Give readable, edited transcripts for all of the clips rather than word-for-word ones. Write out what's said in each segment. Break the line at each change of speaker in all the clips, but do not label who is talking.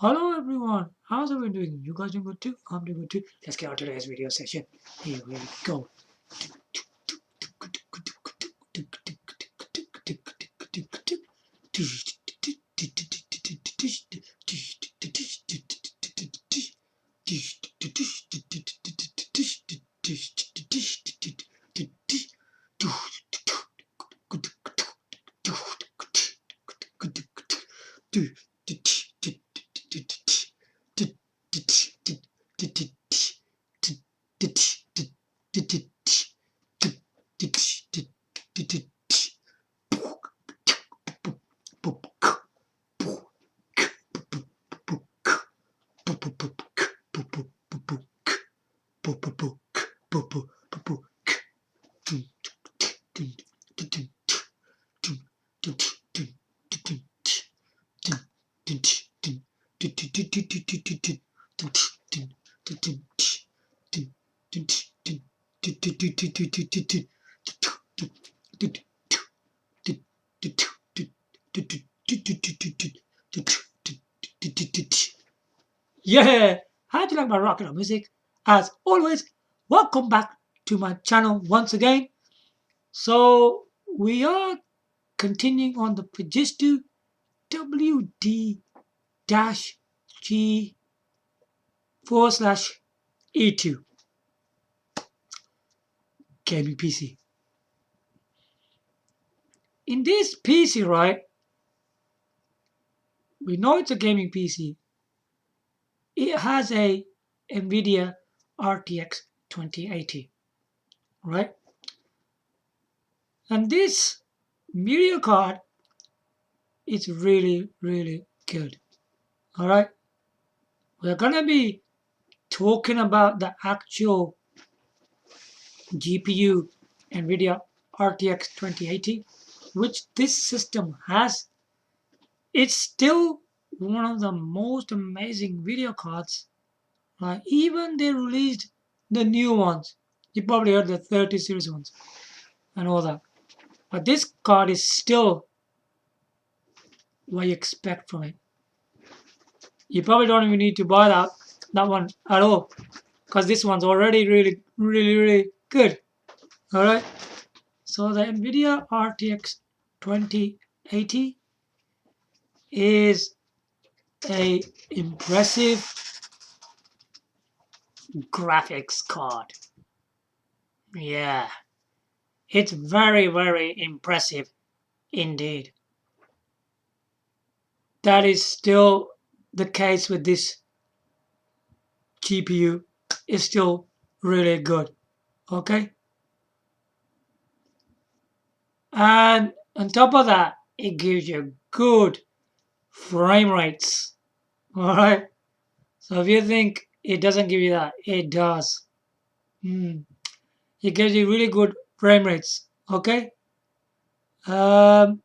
Hello everyone, how's everyone doing? You guys doing good too? I'm doing good too. Let's get on today's video session. Here we go. Yeah, how do you like my rock and roll music? As always, welcome back to my channel once again. So we are continuing on the Fujitsu WD-G /E2 gaming PC. In this PC, right, we know it's a gaming PC. It has a NVIDIA RTX 2080, right? And this video card is really, really good. All right, we're gonna be talking about the actual GPU NVIDIA RTX 2080, which this system has. It's still one of the most amazing video cards. Even they released the new ones. You probably heard the 30 series ones and all that. But this card is still what you expect from it. You probably don't even need to buy that one at all, because this one's already really, really, really good. All right. So the NVIDIA RTX 2080 is a impressive graphics card. Yeah, it's very, very impressive indeed. That is still the case with this GPU. It's still really good. Okay. And on top of that, it gives you good frame rates. All right. So if you think it doesn't give you that, it does. It gives you really good frame rates. Okay. Um,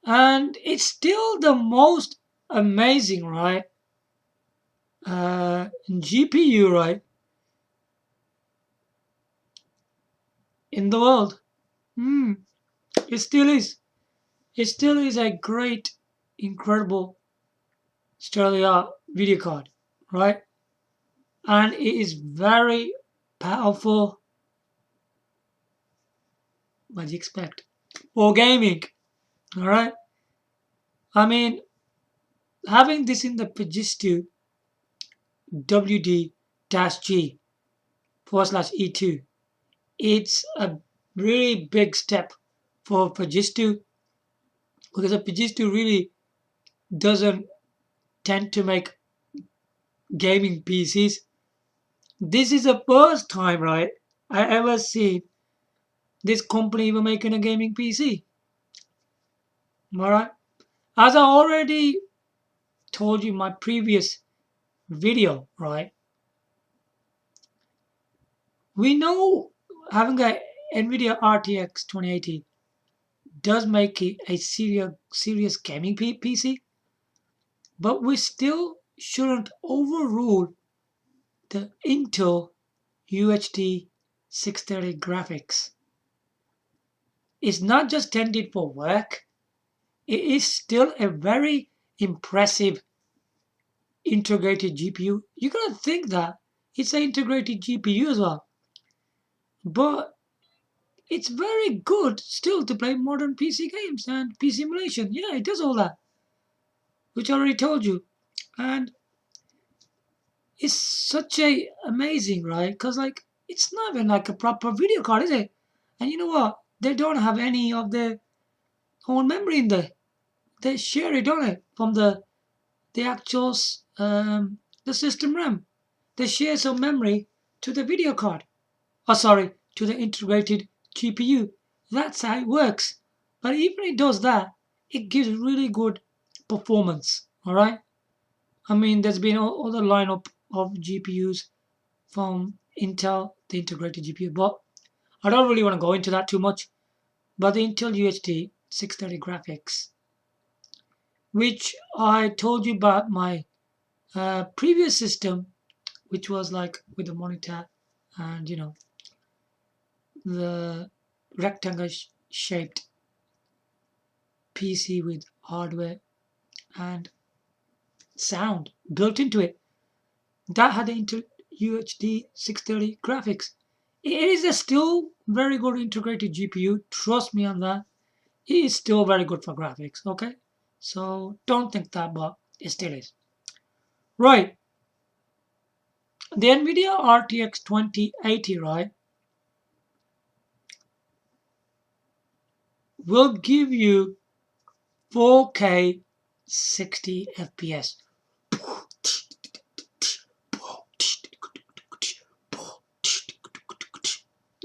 and it's still the most amazing, right? GPU, right, in the world. It still is. It still is a great, incredible stereo video card, right? And it is very powerful. What do you expect? For gaming, all right? I mean, having this in the Fujitsu WD-G/E2, it's a really big step for Fujitsu, because Fujitsu really doesn't tend to make gaming PCs. This is the first time, right, I ever see this company even making a gaming PC. Alright? As I already told you in my previous video, right? We know having a NVIDIA RTX 2080 does make it a serious gaming PC, but we still shouldn't overrule the Intel UHD 630 graphics. is not just intended for work. It is still a very impressive integrated GPU. You gotta think that it's an integrated GPU as well. But it's very good still to play modern PC games and PC simulation. Yeah, it does all that, which I already told you. And it's such a amazing, right? Because like it's not even like a proper video card, is it? And you know what? They don't have any of their own memory in there. They share it, don't they? From the actual the system RAM. They share some memory to the video card. Oh, sorry, to the integrated GPU. That's how it works. But even it does that, it gives really good performance. All right. I mean, there's been other lineup of GPUs from Intel, the integrated GPU, but I don't really want to go into that too much. But the Intel UHD 630 graphics, which I told you about my previous system, which was like with the monitor and the rectangle shaped PC with hardware and sound built into it. That had the Intel UHD 630 graphics. It is a still very good integrated GPU. Trust me on that. It is still very good for graphics. Okay, so don't think that, but it still is. Right. The NVIDIA RTX 2080, right, will give you 4K 60 FPS.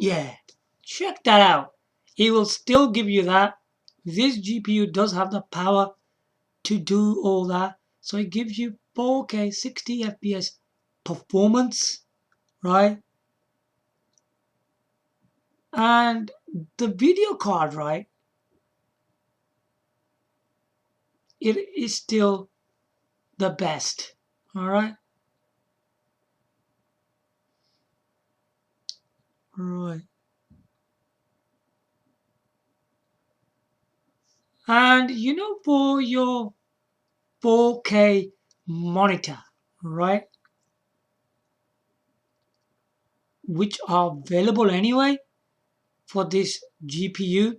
Yeah, check that out. It will still give you that. This GPU does have the power to do all that. So it gives you 4K 60 FPS performance, right? And the video card, right, it is still the best, all right? Right. And for your 4K monitor, right, which are available anyway for this GPU,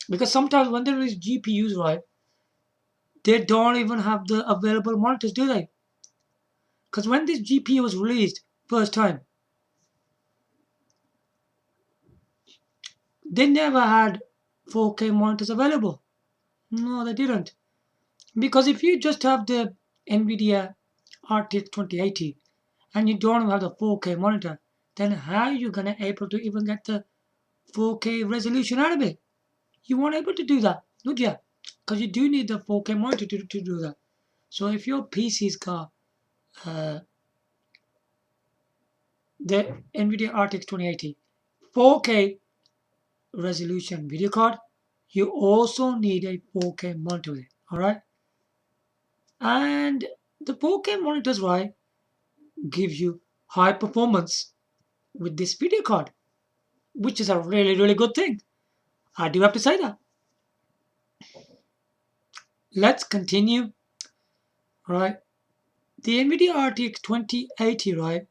because sometimes when there is GPUs, right, they don't even have the available monitors, do they? Because when this GPU was released first time, they never had 4K monitors available. No, they didn't. Because if you just have the NVIDIA RTX 2080 and you don't have the 4K monitor, then how are you gonna able to even get the 4K resolution out of it? You weren't able to do that, would you? Because you do need the 4K monitor to do that. So if your PC's got uh, the NVIDIA RTX 2080 4K resolution video card, you also need a 4K monitor. All right, and the 4K monitors, right, give you high performance with this video card, which is a really really good thing. I do have to say that. Let's continue. Right, the NVIDIA RTX 2080, right,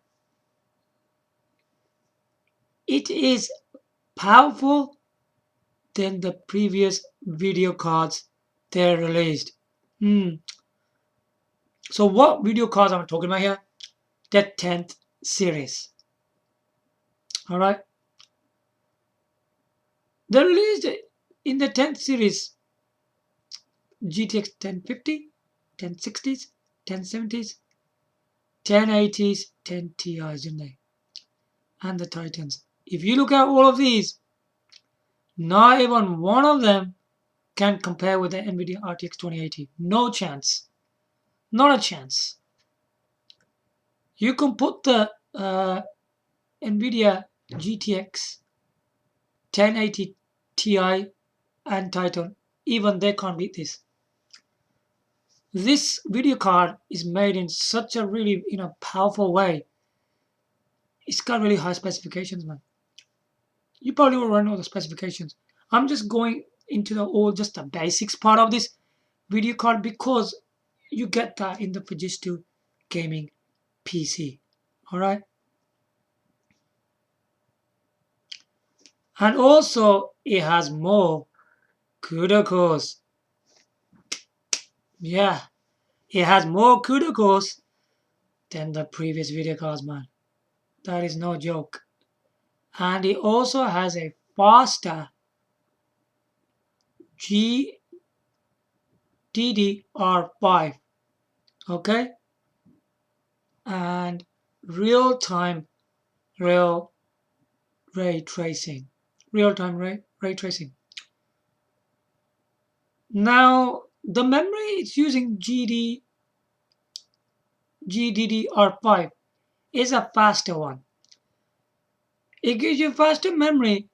it is powerful than the previous video cards they released. Hmm. So what video cards am I talking about here? The 10th series. All right. They released in the 10th series GTX 1050, 1060s, 1070s, 1080s, 10 Ti's, didn't they? And the Titans. If you look at all of these, not even one of them can compare with the NVIDIA RTX 2080. No chance. Not a chance. You can put the NVIDIA GTX 1080 Ti and Titan. Even they can't beat this. This video card is made in such a really powerful way. It's got really high specifications, man. You probably will run all the specifications. I'm just going into just the basics part of this video card because you get that in the Fujitsu gaming PC. All right. And also it has more CUDA cores. Yeah, it has more CUDA cores than the previous video cards, man. That is no joke. And it also has a faster GDDR5, okay, and real-time real ray tracing. Real-time ray tracing. Now the memory it's using GDDR5 is a faster one. It gives you faster memory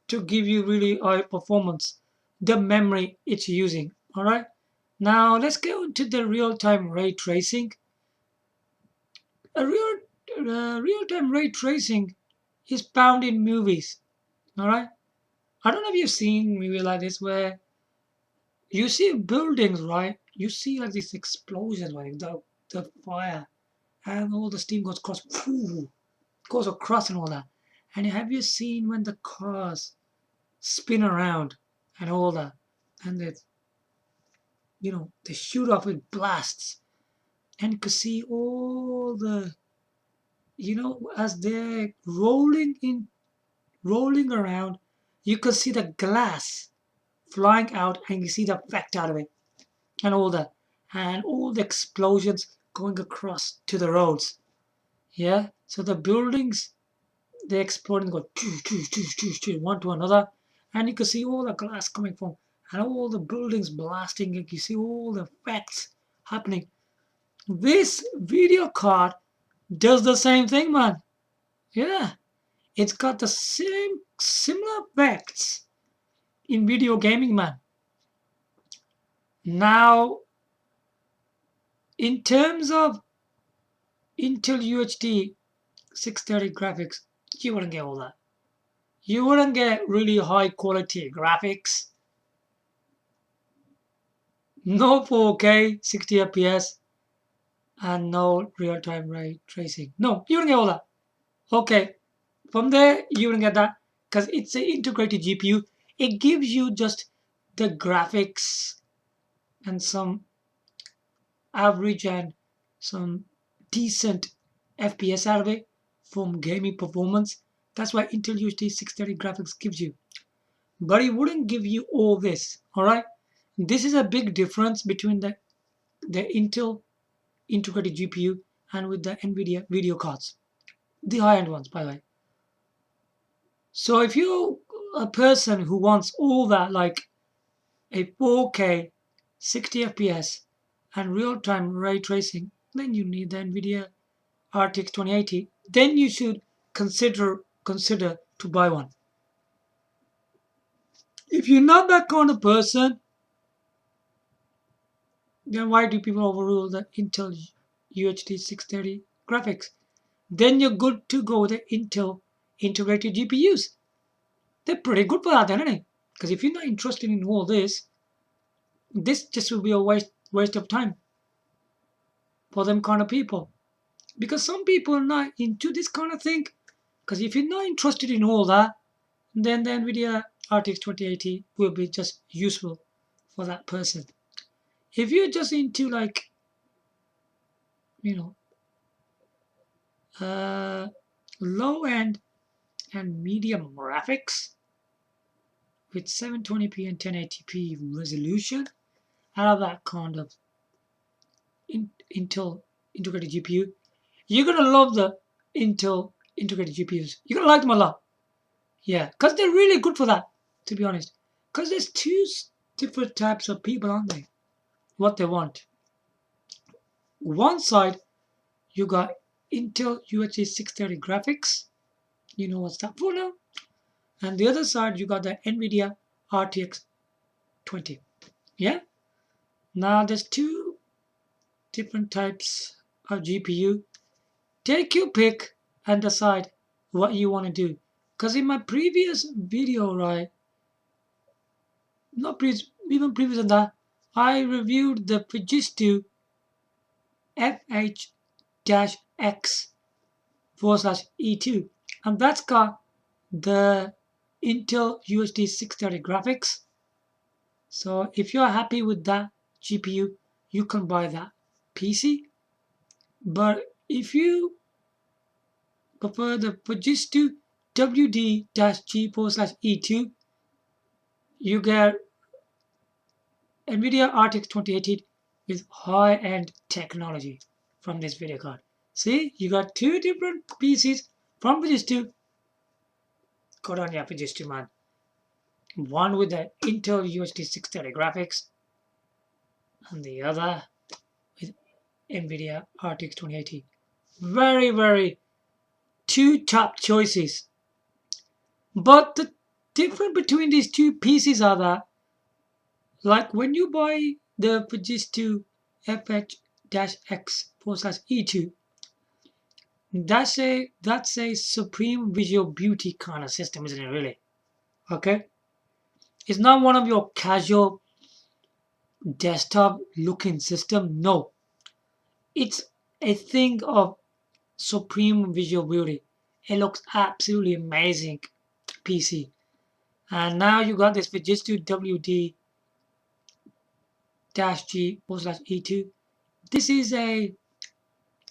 to give you really high performance. The memory it's using. All right. Now let's go into the real-time ray tracing. A real-time ray tracing is found in movies. All right. I don't know if you've seen movie like this where you see buildings, right? You see like this explosion, like the fire, and all the steam goes across, goes across and all that. And have you seen when the cars spin around and all that, and they shoot off with blasts, and you can see all the as they're rolling around, you can see the glass flying out, and you see the effect out of it, and all that, and all the explosions going across to the roads. Yeah, so the buildings they explode and go one to another, and you can see all the glass coming from, and all the buildings blasting. You see all the effects happening. This video card does the same thing, man. Yeah, it's got the same similar effects in video gaming, man. Now, in terms of Intel UHD 630 graphics, you wouldn't get all that. You wouldn't get really high quality graphics. No 4K 60 FPS and no real-time ray tracing. No, you wouldn't get all that. Okay, from there you wouldn't get that because it's an integrated GPU. It gives you just the graphics and some average and some decent FPS out of it from gaming performance. That's why Intel UHD 630 graphics gives you. But it wouldn't give you all this, alright? This is a big difference between the Intel integrated GPU and with the NVIDIA video cards. The high-end ones, by the way. So if you're a person who wants all that, like a 4K 60 FPS and real-time ray tracing, then you need the NVIDIA RTX 2080. Then you should consider to buy one. If you're not that kind of person, then why do people overrule the Intel UHD 630 graphics? Then you're good to go with the Intel integrated GPUs. They're pretty good for that, aren't they? Because if you're not interested in all this just will be a waste of time for them kind of people. Because some people are not into this kind of thing. Because if you're not interested in all that, then the NVIDIA RTX 2080 will be just useful for that person. If you're just into like, low end and medium graphics with 720p and 1080p resolution out of that kind of Intel integrated GPU, you're gonna love the Intel integrated GPUs. You're gonna like them a lot. Yeah, because they're really good for that, to be honest. Because there's two different types of people, aren't they? What they want. One side, you got Intel UHD 630 graphics. You know what's that for now? And the other side, you got the NVIDIA RTX 20. Yeah? Now, there's two different types of GPU. Take your pick and decide what you want to do. Because in my previous video, right, not previous, even previous than that, I reviewed the Fujitsu FH-X/E2, and that's got the Intel UHD 630 graphics. So if you're happy with that GPU, you can buy that PC. But if you prefer the Fujitsu WD-G4/E2, you get NVIDIA RTX 2080 with high-end technology from this video card. See, you got two different PCs from Fujitsu. Go down your Fujitsu, man. One with the Intel UHD 630 graphics, and the other with NVIDIA RTX 2080. Very, very two top choices. But the difference between these two PCs are that, like when you buy the Fujitsu FH-X4/E2, that's a supreme visual beauty kind of system, isn't it? Really? Okay. It's not one of your casual desktop looking system. No, it's a thing of supreme visual beauty. It looks absolutely amazing PC. And now you got this Fujitsu WD-G4/E2. This is a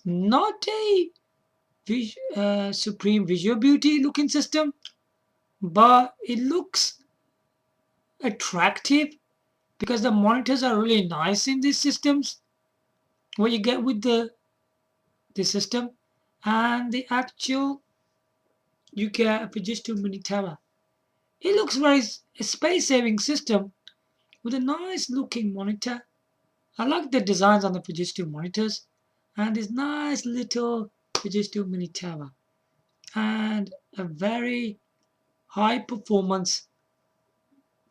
not a supreme visual beauty looking system, but it looks attractive because the monitors are really nice in these systems. What you get with the system and the actual, you get a Fujitsu Mini Tower. It looks very a space-saving system with a nice looking monitor. I like the designs on the Fujitsu monitors and this nice little Fujitsu Mini Tower and a very high performance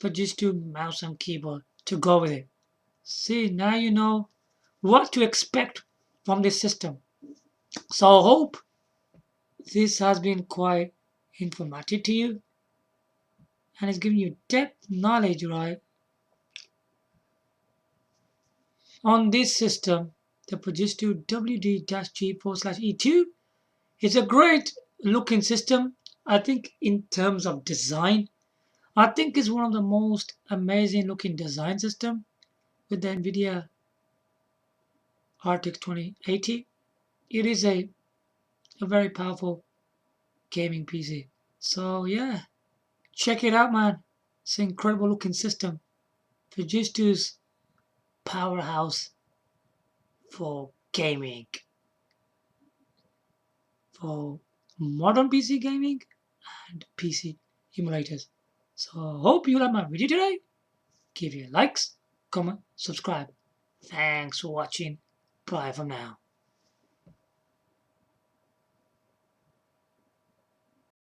Fujitsu mouse and keyboard to go with it. See, now you know what to expect from this system. So I hope this has been quite informative to you and it's giving you depth knowledge, right, on this system. The Fujitsu WD-G4/E2 is a great looking system. I think in terms of design, I think it's one of the most amazing looking design system with the NVIDIA RTX 2080. It is a very powerful gaming PC. So yeah, check it out, man. It's an incredible looking system. Fujitsu's powerhouse for gaming, for modern PC gaming and PC emulators. So hope you like my video today. Give your likes, comment, subscribe. Thanks for watching. Bye for now.